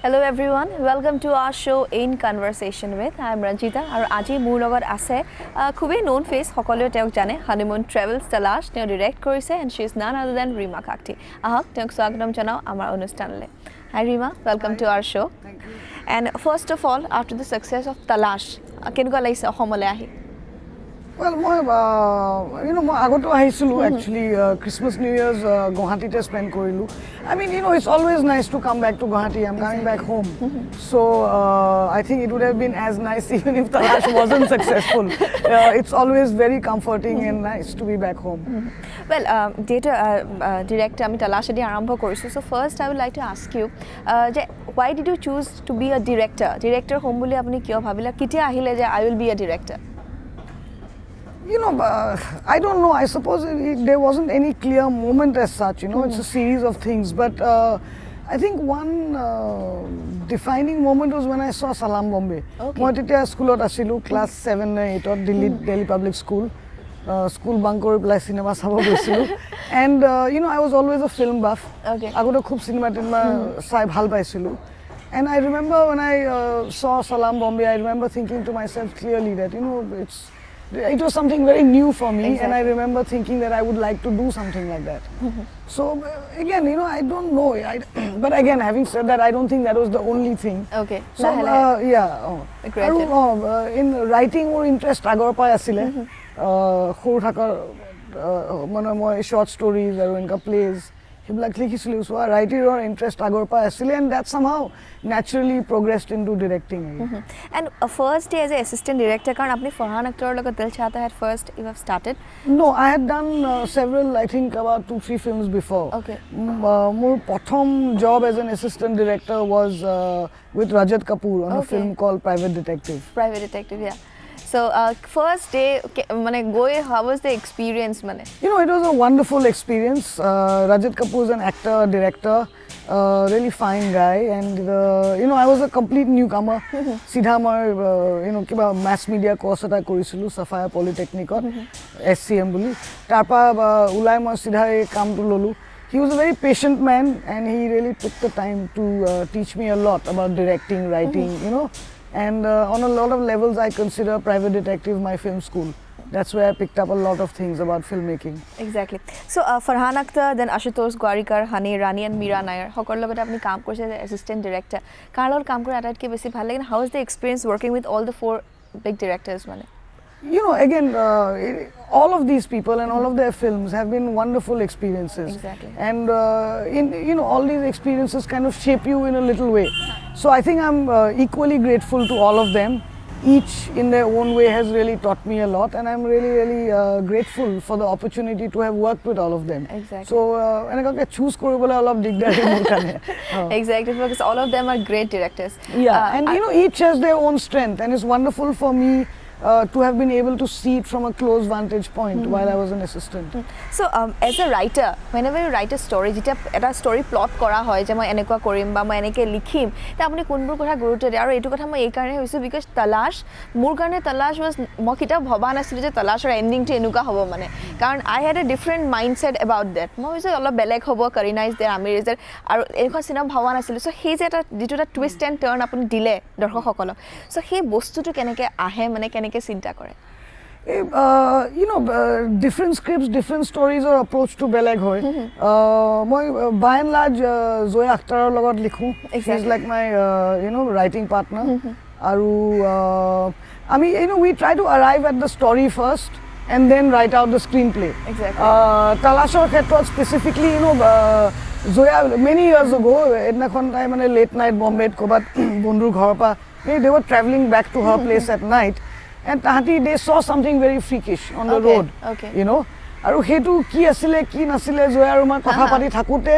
Hello everyone, welcome to our show In Conversation with I am Ranjita আৰু আজি মোৰ লগত আছে খুবেই known face সকলোৱে তেওঁক জানে honeymoon travels talash তেওঁ direct কৰিছে and she is none other than Reema Kagti আহক তেওঁক স্বাগতম জনাও আমাৰ অনুষ্ঠানলৈ Hi Reema, welcome to our show. Thank you. And first of all, after the success of Talash, কেনেকুৱা লাগিছে অসমলৈ আহি Well, মই আগতো আহিছিলো actually Christmas New Year's Guwahati spend কৰিলো. I mean, it's always nice to come back to Guwahati. I'm coming back home. So, I think it would have been as nice even if Talash wasn't successful. It's always very comforting and nice to be back home. Well, director আমি Talash দি আৰম্ভ কৰিছো. So first I would like to ask you why did you choose to be a director? Director হ'ম বুলি আপুনি কিয় ভাবিলা? কেতিয়া আহিলে যে I will be a director? I don't know. I suppose there wasn't any clear moment as such. It's a series of things. But I think one defining moment was when I saw Salam Bombay. Okay. Moi tetia school at asilu class 7 or 8 at Delhi Public School. School bunk kori pelai cinema sabo goisilu. And I was always a film buff. Okay. Agote khub cinema tinma sai bhal paisilu. And I remember when I saw Salam Bombay, I remember thinking to myself clearly that it was something very new for me. Exactly. And I remember thinking that I would like to do something like that. So again, I don't know. But again, having said that, I don't think that was the only thing. Okay. So in writing more interest agor pai asile. Khur thakar moi short stories aru enka plays. So I writing or interest agor pai asile, and that somehow naturally progressed into directing. And first day as an assistant director, karan apni Farhan Akhtar logot dil chahta hai first you have started? No, I had done several, I think about 2-3 films before. Okay. My prothom job as an assistant director was with Rajat Kapoor on a film called Private Detective. Private Detective, yeah. So first day, how was the experience? It was a wonderful experience. Rajat Kapoor is an actor, director, really fine guy, and I was a complete newcomer. Sidha moi kiba mass media course eta korisilu Safaya Polytechnic SCM buli. Tarpa ulai moi sidha ei kam tu lolu. He was a very patient man, and he really took the time to teach me a lot about directing, writing, And on a lot of levels, I consider Private Detective my film school. That's where I picked up a lot of things about filmmaking. Exactly. So Farhan Akhtar, then Ashutosh Gwarikar, Hani Rani and Meera Nair. Hokor logot apni kaam korche as assistant director. Karlor kaam kore atatke besi bhal lage. How is the experience working with all the 4 big directors Again, all of these people and all of their films have been wonderful experiences. Exactly. And all these experiences kind of shape you in a little way. So I think I'm equally grateful to all of them. Each in their own way has really taught me a lot, and I'm really, really grateful for the opportunity to have worked with all of them. Exactly. So, I choose koribole olop digdar Exactly, because all of them are great directors. Yeah, and each has their own strength, and it's wonderful for me to have been able to see it from a close vantage point while I was an assistant. So, as a writer, whenever you write a story, jeta eta story plot kora hoy je moi enekwa korim ba moi eneke likhim ta apuni konbur kotha guruto de aru etu kotha moi ei karone hoisu because Talash mur karone Talash was moi kita bhaba nasilu je Talash or ending to enuka hobo karon I had a different mindset about that moi hoisu olo belek hobo Karina is there Amir is there aru enekwa cinema bhaba nasilu so he je eta ditu ta twist and turn apuni dile dorshok hokolok so he bostu to keneke ahe কেনেকে চিন্তা কৰে different scripts, different stories or approach to beleg hoy. Moi by and large Zoya Akhtar logot likhu. She's like my writing partner. Aru we try to arrive at the story first and then write out the screenplay. Exactly. Talashor khetrot specifically Zoya many years ago ednakhon tai mane late night Bombay kobat bondur ghor pa they were traveling back to her place at night. And they saw something very freakish on the road. Okay. Aru hetu ki asile ki nasile Zoya aru ma kotha pati thakute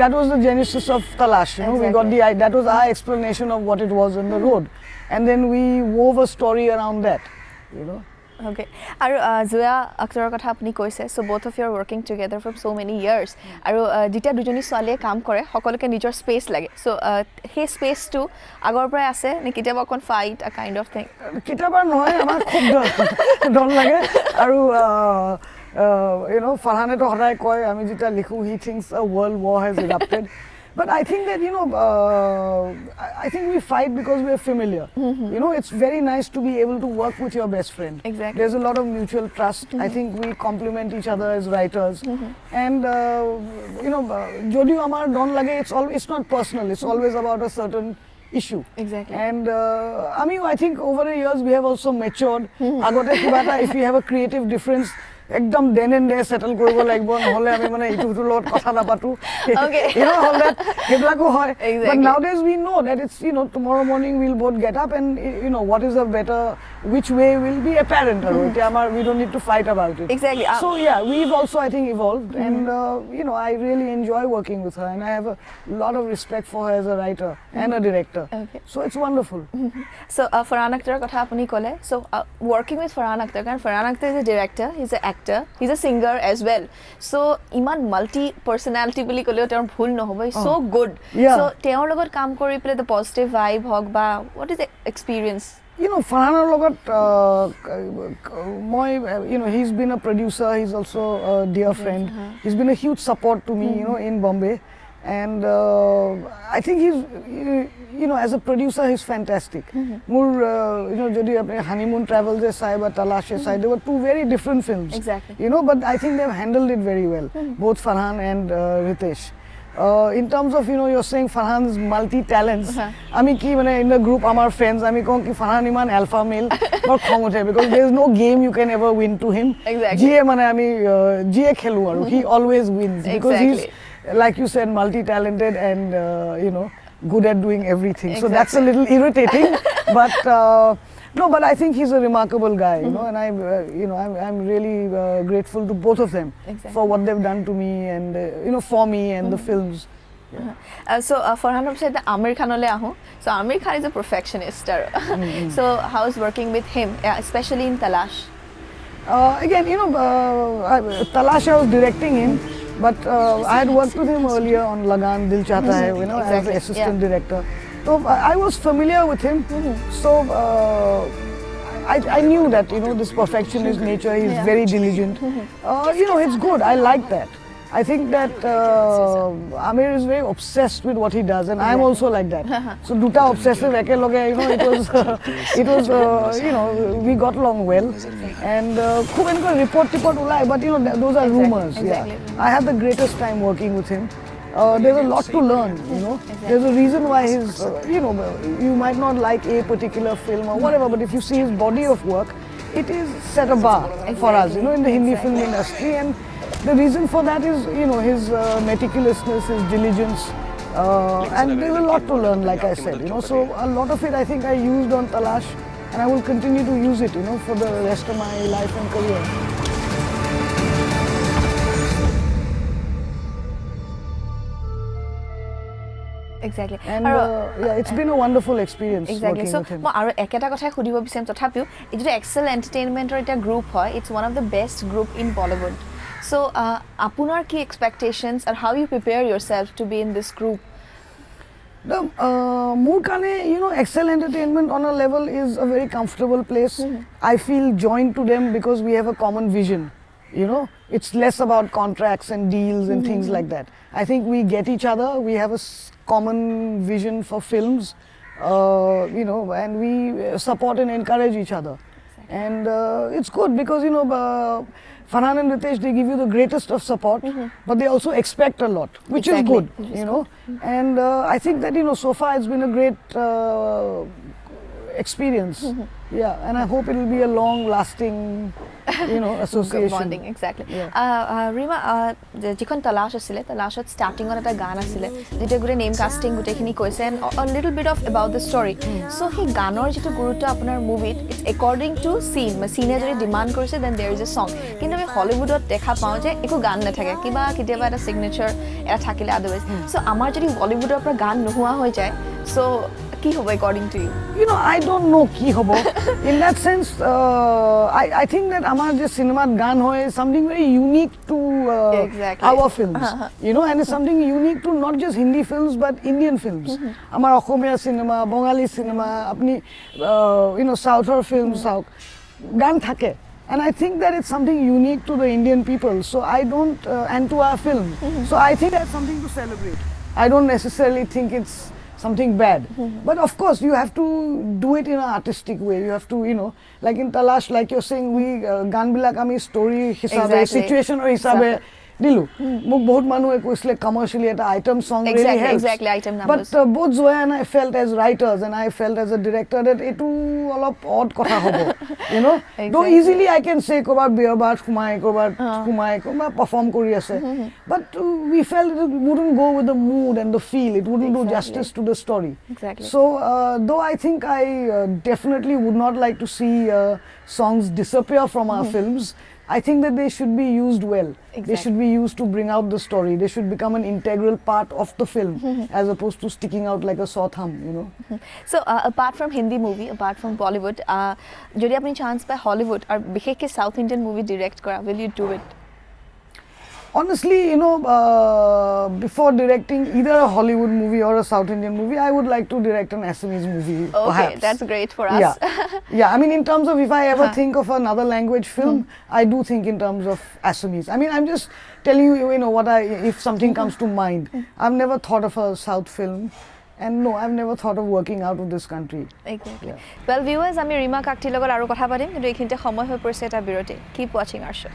that was the genesis of Talash. We got that was our explanation of what it was on the road, and then we wove a story around that. Okay. Aru Zoya Akhtar kotha apni koise so both of you are working together for so many years. Aru jita dujoni swaliye kaam kore hokoloke nijor space lage. So he space to agor pora ase ne kitaba kon fight a kind of thing. Kitaba noy amar khub don lage aru Farhane to horai koy ami jita likhu he thinks a world war has erupted. But I think that, I think we fight because we're familiar. You know, it's very nice to be able to work with your best friend. Exactly. There's a lot of mutual trust. I think we complement each other as writers. And, jodio amar don lage, it's not personal. It's always about a certain issue. Exactly. And I think over the years we have also matured. Agote kiba eta, if we have a creative difference, একদম দেন and day settle কৰিব লাগিব, নহ'লে আমি মানে ইটো সিটোৰ লগত কথা নাপাতো, all that সেইবিলাকো হয়. But nowadays we know that it's, tomorrow morning we'll both get up and, what is a better, which way will be apparent. We don't need to fight about it. Exactly. So yeah, we've also, I think, evolved. And, I really enjoy working with her. And I have a lot of respect for her as a writer and a director. Okay. So it's wonderful. So Farhan Akhtar's কথা আপুনি ক'লে. So working with Farhan Akhtar, কাৰণ Farhan Akhtar is a director, he's an actor, he's a singer as well. So Iman multi personality বুলি ক'লেও তেওঁৰ ভুল নহ'ব. He's so good. Yeah. So তেওঁৰ লগত কাম কৰি পেলাই the positive vibe হওক বা what is the experience? Farhanar logot, he's been a producer, he's also a dear friend. He's been a huge support to me, in Bombay. And I think he's, as a producer, he's fantastic. Jodi apne Honeymoon Travels sai ba Talash sai, they were two very different films. Exactly. But I think they've handled it very well, both Farhan and Ritesh. In terms of, you're saying Farhan's multi-talents, in the group, our friends, Farhan iman alpha male, not because there's no game you can ever win to him. Exactly. He always wins. Because exactly. he's, like you said, multi-talented and, good at doing everything. Exactly. So that's a little irritating, but... No, but I think he's a remarkable guy, and I'm really grateful to both of them for what they've done to me and for me and the films. Yeah. So Farhan said that Amir Khan ole ahu. So Amir Khan is a perfectionist. So how's working with him, especially in Talash? Again, Talash, I was directing him, but I had worked with him earlier on Lagan Dil Chahta Hai, as the assistant director. So I was familiar with him, so I knew that, this perfectionist nature, he's very diligent. It's good, I like that. I think that Amir is very obsessed with what he does, and I'm also like that. So duta obsessive, we got along well. And report ulai, but those are rumors. Exactly. Yeah. I had the greatest time working with him. There's a lot to learn, There's a reason why his, you might not like a particular film or whatever, but if you see his body of work, it is set a bar for us, in the Hindi film industry. And the reason for that is, his meticulousness, his diligence, and there's a lot to learn, like I said, So a lot of it I think I used on Talash, and I will continue to use it, for the rest of my life and career. Exactly. And it's been a wonderful experience working with him. মই আৰু একেটা কথাই সুধিব বিচাৰিম তথাপিও এই যে Excel এন্টাৰটেইনমেন্টৰ এটা গ্ৰুপ হয়, it's one of the best group in Bollywood. So আপোনাৰ কি expectations and how you prepare yourself to be in this group? মোৰ কাৰণে, Excel Entertainment on a level is a very comfortable place. I feel joined to them because we have a common vision. It's less about contracts and deals and things like that. I think we get each other, we have a common vision for films, and we support and encourage each other. Exactly. And it's good because, Farhan and Ritesh, they give you the greatest of support, but they also expect a lot, which is good, And I think that, so far it's been a great experience. Yeah, and I hope it will be a long-lasting, association. Bonding, exactly. Yeah. Reema, যিখন Talash আছিলে, Talashত starting এটা গান আছিলে, যেটা গুৰে name casting গোটেইখিনি কৈছে, and a little bit of about the story. So সেই গানৰ যেটা গুৰুত্ব আপোনাৰ মুভিত, it's according to scene. Scene যদি ডিমান্ড কৰিছে, then there is a song. কিন্তু আমি হলিউডত দেখা পাওঁ যে একো গান নাথাকে, কিবা কেতিয়াবা এটা signature এটা থাকিলে otherwise. So আমাৰ যদি বলিউডৰ পৰা গান নোহোৱা হৈ যায়, so কি হ'ব according to you? I don't know কি হ'ব. In that sense, I think that our cinema gan hoy is something very unique to our films, and it's something unique to not just Hindi films but Indian films. Our Assamese cinema, Bengali cinema, apni Southern films, gan thake. And I think that it's something unique to the Indian people. So I don't, and to our film. So I think that's something to celebrate. I don't necessarily think it's something bad. But of course, you have to do it in an artistic way. You have to, you know, like in Talash, like you're saying, we gan bilak ami story hisabe, Exactly. situation or hisabe dilu. Muk bahut manue koisle commercially eta item song really helps. Exactly, item numbers. But both Zoya and I felt as writers and I felt as a director that etu alop odd kotha hobo, you know. Though easily I can say kobar beer bar kumai kobar perform kori ase. But we felt it wouldn't go with the mood and the feel. It wouldn't do justice to the story. Exactly. So though I think I definitely would not like to see songs disappear from our films, I think that they should be used well. They should be used to bring out the story. They should become an integral part of the film as opposed to sticking out like a sore thumb, you know. So apart from Hindi movie, apart from Bollywood, jodi apni chance by Hollywood or bikheke South Indian movie direct kora, will you do it? Honestly, you know, before directing either a Hollywood movie or a South Indian movie, I would like to direct an Assamese movie, Okay, perhaps. that's great for us. Yeah. I mean, in terms of if I ever think of another language film, I do think in terms of Assamese. I mean, I'm just telling you, you know, if something comes to mind. I've never thought of a South film. And no, I've never thought of working out of this country. Exactly. Well, viewers, আমি ৰীমা কাকতিৰ লগত আৰু কথা পাতিম, কিন্তু এইখিনিতে সময় হৈ পৰিছে এটা বিৰতি. Keep watching our show.